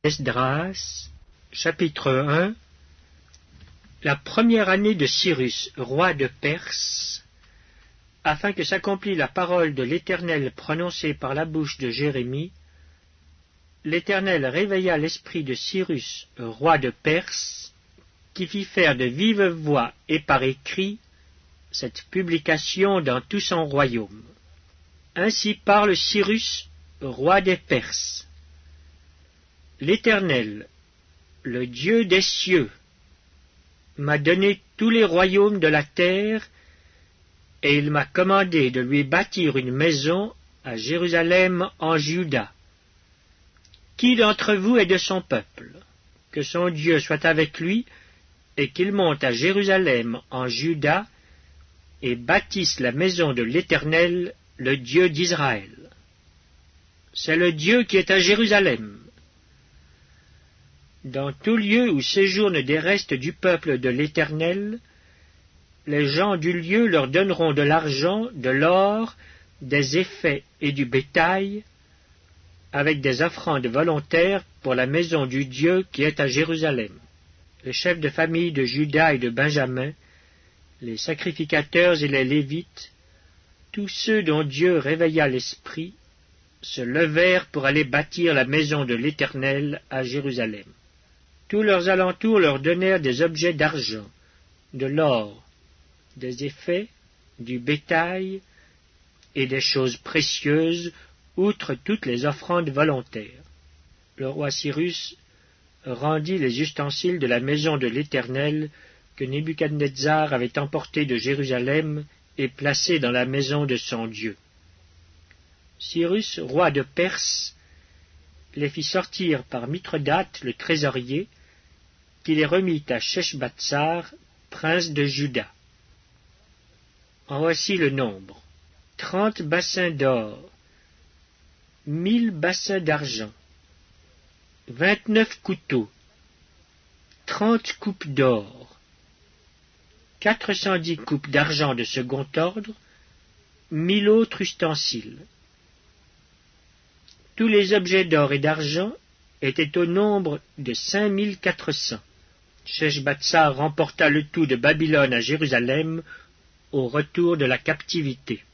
Esdras, chapitre 1. La première année de Cyrus, roi de Perse, afin que s'accomplît la parole de l'Éternel prononcée par la bouche de Jérémie, l'Éternel réveilla l'esprit de Cyrus, roi de Perse, qui fit faire de vive voix et par écrit cette publication dans tout son royaume. Ainsi parle Cyrus, roi des Perses. L'Éternel, le Dieu des cieux, m'a donné tous les royaumes de la terre, et il m'a commandé de lui bâtir une maison à Jérusalem en Juda. Qui d'entre vous est de son peuple? Que son Dieu soit avec lui, et qu'il monte à Jérusalem en Juda, et bâtisse la maison de l'Éternel, le Dieu d'Israël. C'est le Dieu qui est à Jérusalem. Dans tout lieu où séjournent des restes du peuple de l'Éternel, les gens du lieu leur donneront de l'argent, de l'or, des effets et du bétail, avec des offrandes volontaires pour la maison du Dieu qui est à Jérusalem. Les chefs de famille de Juda et de Benjamin, les sacrificateurs et les Lévites, tous ceux dont Dieu réveilla l'esprit, se levèrent pour aller bâtir la maison de l'Éternel à Jérusalem. Tous leurs alentours leur donnèrent des objets d'argent, de l'or, des effets, du bétail et des choses précieuses, outre toutes les offrandes volontaires. Le roi Cyrus rendit les ustensiles de la maison de l'Éternel que Nebuchadnezzar avait emportés de Jérusalem et placés dans la maison de son Dieu. Cyrus, roi de Perse, les fit sortir par Mithridate le trésorier, qui les remit à Sheshbatsar, prince de Juda. En voici le nombre: 30 bassins d'or, 1000 bassins d'argent, 29 couteaux, 30 coupes d'or, 410 coupes d'argent de second ordre, 1000 autres ustensiles. Tous les objets d'or et d'argent étaient au nombre de 5400. Sheshbatsar remporta le tout de Babylone à Jérusalem au retour de la captivité.